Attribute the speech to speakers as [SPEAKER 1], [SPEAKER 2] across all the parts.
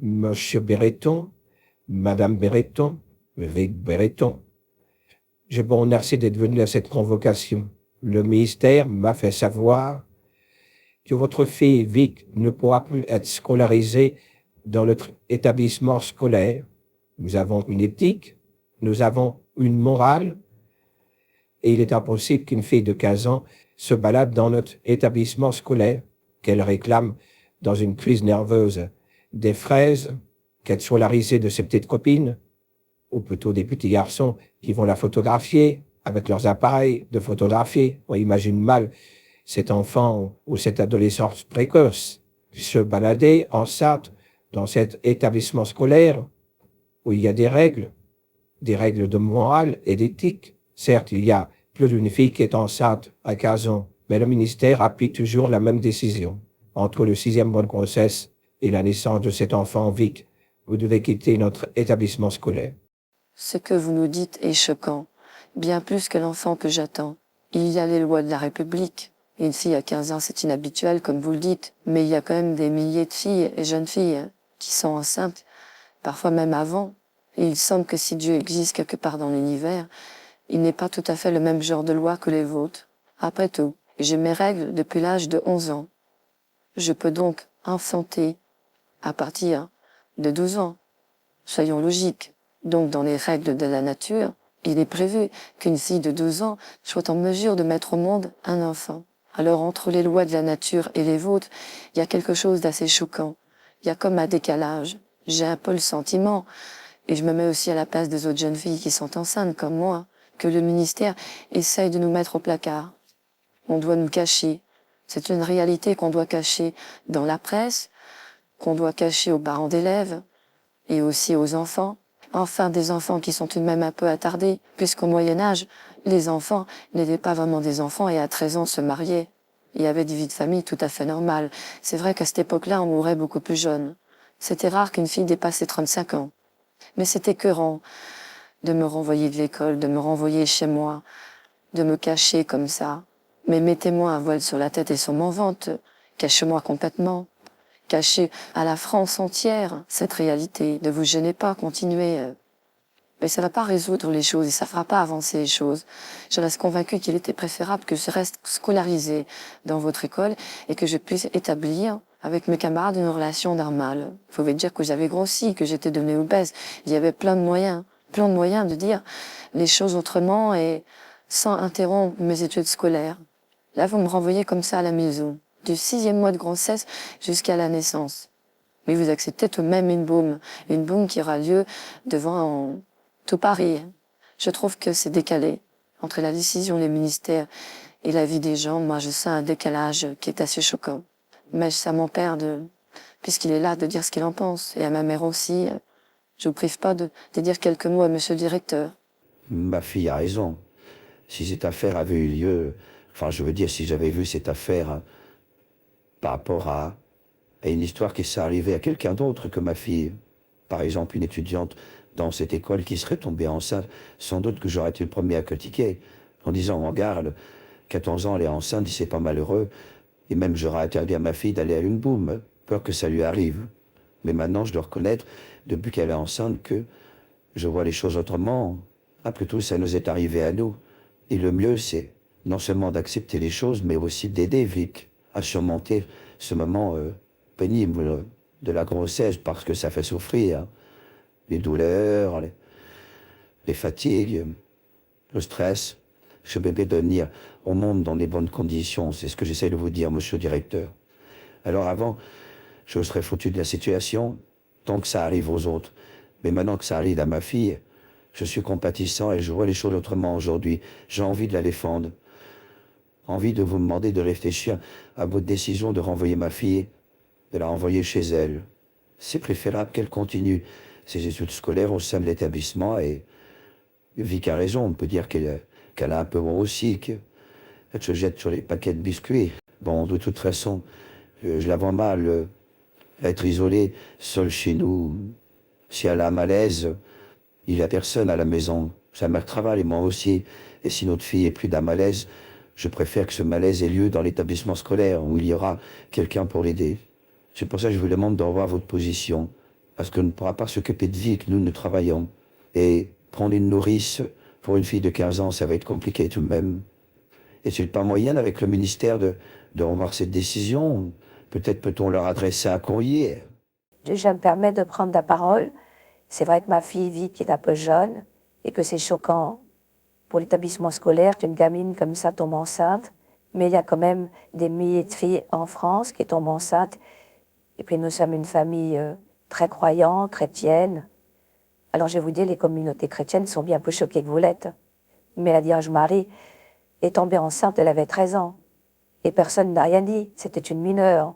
[SPEAKER 1] Monsieur Béreton, Madame Béreton, Vic Béreton, je vous remercie d'être venu à cette convocation. Le ministère m'a fait savoir que votre fille Vic ne pourra plus être scolarisée dans notre établissement scolaire. Nous avons une éthique, nous avons une morale, et il est impossible qu'une fille de 15 ans se balade dans notre établissement scolaire, qu'elle réclame dans une crise nerveuse des fraises, qu'elle soit la risée de ses petites copines, ou plutôt des petits garçons qui vont la photographier avec leurs appareils de photographier. On imagine mal cet enfant ou cette adolescence précoce se balader enceinte dans cet établissement scolaire où il y a des règles de morale et d'éthique. Certes, il y a plus d'une fille qui est enceinte à 15 ans, mais le ministère applique toujours la même décision. Entre le 6e mois de grossesse et la naissance de cet enfant Vic, vous devez quitter notre établissement scolaire.
[SPEAKER 2] Ce que vous nous dites est choquant, bien plus que l'enfant que j'attends. Il y a les lois de la République. Une fille à 15 ans, c'est inhabituel, comme vous le dites, mais il y a quand même des milliers de filles et jeunes filles qui sont enceintes, parfois même avant. Et il semble que si Dieu existe quelque part dans l'univers, il n'est pas tout à fait le même genre de loi que les vôtres. Après tout, j'ai mes règles depuis l'âge de 11 ans. Je peux donc enfanter à partir de 12 ans. Soyons logiques. Donc, dans les règles de la nature, il est prévu qu'une fille de 12 ans soit en mesure de mettre au monde un enfant. Alors, entre les lois de la nature et les vôtres, il y a quelque chose d'assez choquant. Il y a comme un décalage. J'ai un peu le sentiment, et je me mets aussi à la place des autres jeunes filles qui sont enceintes comme moi, que le ministère essaye de nous mettre au placard. On doit nous cacher. C'est une réalité qu'on doit cacher dans la presse, qu'on doit cacher aux parents d'élèves, et aussi aux enfants. Enfin, des enfants qui sont tout de même un peu attardés, puisqu'au Moyen-Âge, les enfants n'étaient pas vraiment des enfants et à 13 ans se mariaient. Il y avait des vies de famille tout à fait normales. C'est vrai qu'à cette époque-là, on mourait beaucoup plus jeune. C'était rare qu'une fille dépasse les 35 ans. Mais c'est écœurant de me renvoyer de l'école, de me renvoyer chez moi, de me cacher comme ça. Mais mettez-moi un voile sur la tête et sur mon ventre. Cachez-moi complètement. Cachez à la France entière cette réalité. Ne vous gênez pas, continuez. Mais ça va pas résoudre les choses et ça fera pas avancer les choses. Je reste convaincue qu'il était préférable que je reste scolarisée dans votre école et que je puisse établir avec mes camarades une relation normale. Vous pouvez dire que j'avais grossi, que j'étais devenue obèse. Il y avait plein de moyens de dire les choses autrement et sans interrompre mes études scolaires. Là, vous me renvoyez comme ça à la maison, du 6e mois de grossesse jusqu'à la naissance. Mais vous acceptez tout de même une boum qui aura lieu devant tout Paris. Je trouve que c'est décalé. Entre la décision des ministères et la vie des gens, moi je sens un décalage qui est assez choquant. Mais c'est à mon père puisqu'il est là, de dire ce qu'il en pense. Et à ma mère aussi. Je vous prive pas de dire quelques mots à monsieur le directeur.
[SPEAKER 3] Ma fille a raison. Si cette affaire avait eu lieu, enfin je veux dire, si j'avais vu cette affaire par rapport à une histoire qui serait arrivée à quelqu'un d'autre que ma fille, par exemple une étudiante dans cette école qui serait tombée enceinte, sans doute que j'aurais été le premier à critiquer, en disant, regarde, 14 ans, elle est enceinte, c'est pas malheureux, et même j'aurais interdit à ma fille d'aller à une boum, peur que ça lui arrive. Mais maintenant, je dois reconnaître, depuis qu'elle est enceinte, que je vois les choses autrement. Après tout, ça nous est arrivé à nous. Et le mieux, c'est non seulement d'accepter les choses, mais aussi d'aider Vic à surmonter ce moment pénible de la grossesse, parce que ça fait souffrir. Les douleurs, les fatigues, le stress. Ce bébé doit venir au monde dans des bonnes conditions. C'est ce que j'essaie de vous dire, monsieur le directeur. Alors avant, je serais foutu de la situation tant que ça arrive aux autres. Mais maintenant que ça arrive à ma fille, je suis compatissant et je vois les choses autrement aujourd'hui. J'ai envie de la défendre. Envie de vous demander de réfléchir à votre décision de renvoyer ma fille, de la renvoyer chez elle. C'est préférable qu'elle continue ses études scolaires au sein de l'établissement et Vic a raison, on peut dire qu'elle a un peu grossi, qu'elle se jette sur les paquets de biscuits. Bon, de toute façon, je la vois mal être isolée, seule chez nous. Si elle a un malaise, il n'y a personne à la maison. Sa mère travaille et moi aussi. Et si notre fille est prise d'un malaise, je préfère que ce malaise ait lieu dans l'établissement scolaire où il y aura quelqu'un pour l'aider. C'est pour ça que je vous demande de revoir votre position. parce qu'on ne pourra pas s'occuper de vie que nous travaillons. Et prendre une nourrice pour une fille de 15 ans, ça va être compliqué tout de même. Et c'est pas moyen avec le ministère de revoir cette décision. Peut-être peut-on leur adresser un courrier.
[SPEAKER 4] Je me permets de prendre la parole. C'est vrai que ma fille vit qui est un peu jeune et que c'est choquant pour l'établissement scolaire qu'une gamine comme ça tombe enceinte. Mais il y a quand même des milliers de filles en France qui tombent enceintes. Et puis nous sommes une famille très croyante, chrétienne. Alors je vais vous dire, les communautés chrétiennes sont bien plus choquées que vous l'êtes. Mais la Vierge Marie est tombée enceinte, elle avait 13 ans. Et personne n'a rien dit, c'était une mineure.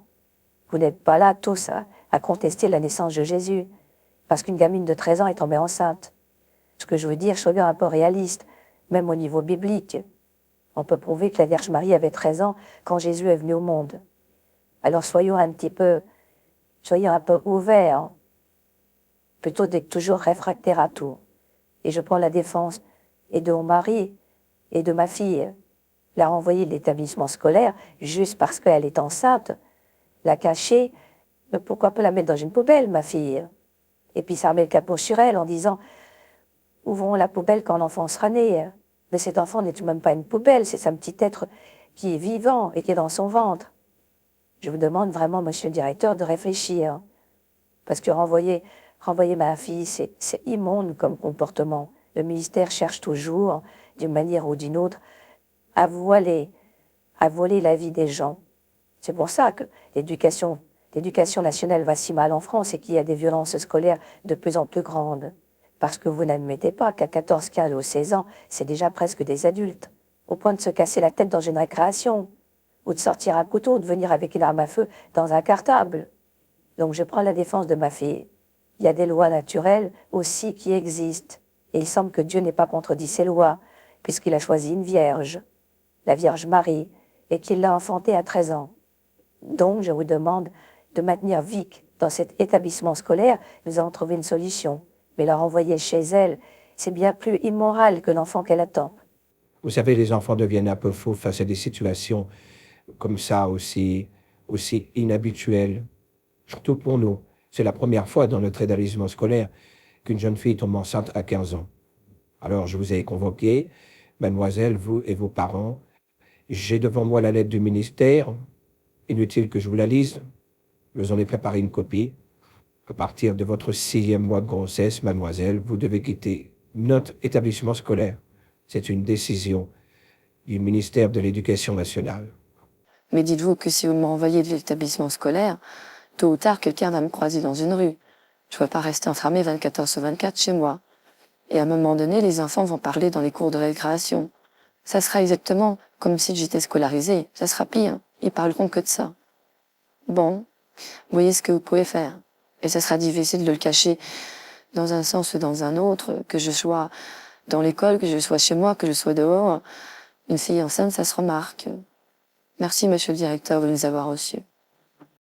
[SPEAKER 4] Vous n'êtes pas là tous à contester la naissance de Jésus, parce qu'une gamine de 13 ans est tombée enceinte. Ce que je veux dire, soyons un peu réalistes, même au niveau biblique. On peut prouver que la Vierge Marie avait 13 ans quand Jésus est venu au monde. Alors soyons un peu ouverts, plutôt d'être toujours réfractaires à tout. Et je prends la défense et de mon mari et de ma fille. La renvoyer de l'établissement scolaire juste parce qu'elle est enceinte, la cacher, mais pourquoi pas la mettre dans une poubelle, ma fille? Et puis ça remet le capot sur elle en disant « Ouvrons la poubelle quand l'enfant sera né ». Mais cet enfant n'est tout de même pas une poubelle, c'est un petit être qui est vivant et qui est dans son ventre. Je vous demande vraiment, monsieur le directeur, de réfléchir. Parce que renvoyer ma fille, c'est immonde comme comportement. Le ministère cherche toujours, d'une manière ou d'une autre, à voler la vie des gens. C'est pour ça que l'éducation nationale va si mal en France et qu'il y a des violences scolaires de plus en plus grandes. Parce que vous n'admettez pas qu'à 14, 15 ou 16 ans, c'est déjà presque des adultes, au point de se casser la tête dans une récréation, ou de sortir un couteau, de venir avec une arme à feu dans un cartable. Donc je prends la défense de ma fille. Il y a des lois naturelles aussi qui existent. Et il semble que Dieu n'ait pas contredit ces lois, puisqu'il a choisi une vierge, la Vierge Marie, et qu'il l'a enfantée à 13 ans. Donc je vous demande de maintenir Vic dans cet établissement scolaire. Nous allons trouver une solution. Mais la renvoyer chez elle, c'est bien plus immoral que l'enfant qu'elle attend.
[SPEAKER 1] Vous savez, les enfants deviennent un peu fous face à des situations comme ça aussi inhabituelles. Surtout pour nous. C'est la première fois dans notre établissement scolaire qu'une jeune fille tombe enceinte à 15 ans. Alors, je vous ai convoqué, mademoiselle, vous et vos parents. J'ai devant moi la lettre du ministère. Inutile que je vous la lise. Je vous en ai préparé une copie. À partir de votre 6e mois de grossesse, mademoiselle, vous devez quitter notre établissement scolaire. C'est une décision du ministère de l'Éducation nationale.
[SPEAKER 2] Mais dites-vous que si vous me renvoyez de l'établissement scolaire, tôt ou tard, quelqu'un va me croiser dans une rue. Je ne peux pas rester enfermée 24 heures sur 24 chez moi. Et à un moment donné, les enfants vont parler dans les cours de récréation. Ça sera exactement comme si j'étais scolarisée. Ça sera pire. Ils parleront que de ça. Bon, vous voyez ce que vous pouvez faire. Et ça sera difficile de le cacher dans un sens ou dans un autre, que je sois dans l'école, que je sois chez moi, que je sois dehors. Une fille enceinte, ça se remarque. Merci, monsieur le directeur, de nous avoir reçus.